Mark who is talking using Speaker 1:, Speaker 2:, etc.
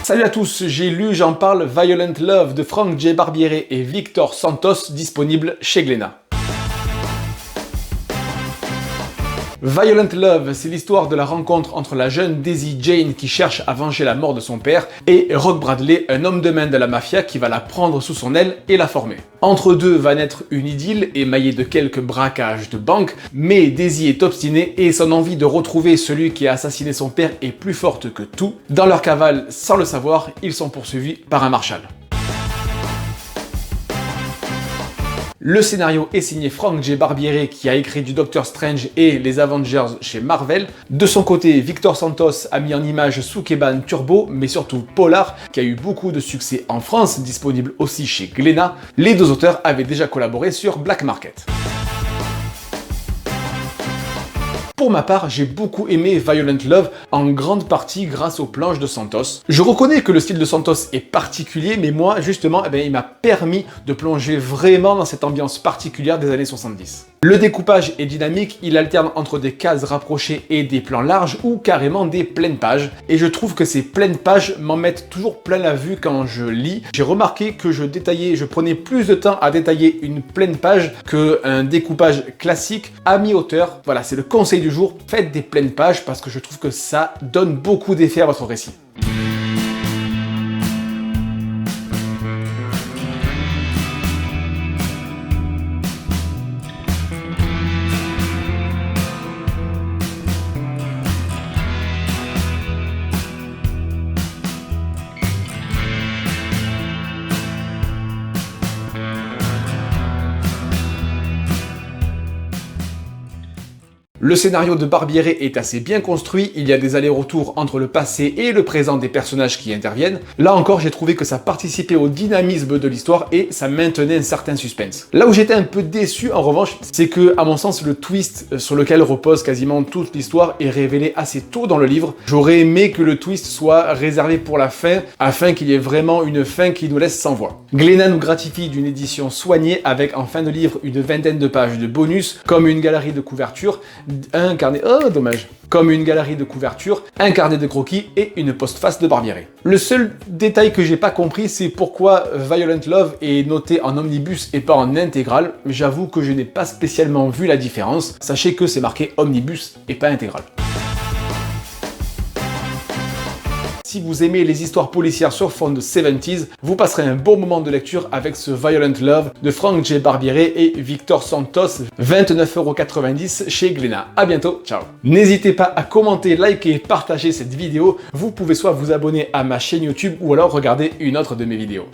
Speaker 1: Salut à tous, j'ai lu, j'en parle, Violent Love de Frank J. Barbiere et Victor Santos, disponible chez Glénat. Violent Love, c'est l'histoire de la rencontre entre la jeune Daisy Jane qui cherche à venger la mort de son père et Rock Bradley, un homme de main de la mafia qui va la prendre sous son aile et la former. Entre deux va naître une idylle émaillée de quelques braquages de banque, mais Daisy est obstinée et son envie de retrouver celui qui a assassiné son père est plus forte que tout. Dans leur cavale, sans le savoir, ils sont poursuivis par un marshal. Le scénario est signé Frank J. Barbiere qui a écrit du Doctor Strange et les Avengers chez Marvel. De son côté, Victor Santos a mis en image Sukeban Turbo, mais surtout Polar, qui a eu beaucoup de succès en France, disponible aussi chez Glénat. Les deux auteurs avaient déjà collaboré sur Black Market. Pour ma part, j'ai beaucoup aimé Violent Love, en grande partie grâce aux planches de Santos. Je reconnais que le style de Santos est particulier, mais moi, justement, il m'a permis de plonger vraiment dans cette ambiance particulière des années 70. Le découpage est dynamique, il alterne entre des cases rapprochées et des plans larges ou carrément des pleines pages. Et je trouve que ces pleines pages m'en mettent toujours plein la vue quand je lis. J'ai remarqué que je prenais plus de temps à détailler une pleine page qu'un découpage classique à mi-hauteur. Voilà, c'est le conseil du jour, faites des pleines pages parce que je trouve que ça donne beaucoup d'effet à votre récit. Le scénario de Barbiere est assez bien construit, il y a des allers-retours entre le passé et le présent des personnages qui interviennent. Là encore, j'ai trouvé que ça participait au dynamisme de l'histoire et ça maintenait un certain suspense. Là où j'étais un peu déçu en revanche, c'est que, à mon sens, le twist sur lequel repose quasiment toute l'histoire est révélé assez tôt dans le livre. J'aurais aimé que le twist soit réservé pour la fin, afin qu'il y ait vraiment une fin qui nous laisse sans voix. Glénat nous gratifie d'une édition soignée avec en fin de livre une vingtaine de pages de bonus, comme une galerie de couverture, un carnet, comme une galerie de couverture, un carnet de croquis et une postface de Barbiere. Le seul détail que j'ai pas compris, c'est pourquoi Violent Love est noté en omnibus et pas en intégrale. J'avoue que je n'ai pas spécialement vu la différence. Sachez que c'est marqué omnibus et pas intégral. Si vous aimez les histoires policières sur fond de 70s, vous passerez un bon moment de lecture avec ce Violent Love de Frank J. Barbiere et Victor Santos, 29,90 € chez Glénat. A bientôt, ciao. N'hésitez pas à commenter, liker et partager cette vidéo. Vous pouvez soit vous abonner à ma chaîne YouTube ou alors regarder une autre de mes vidéos.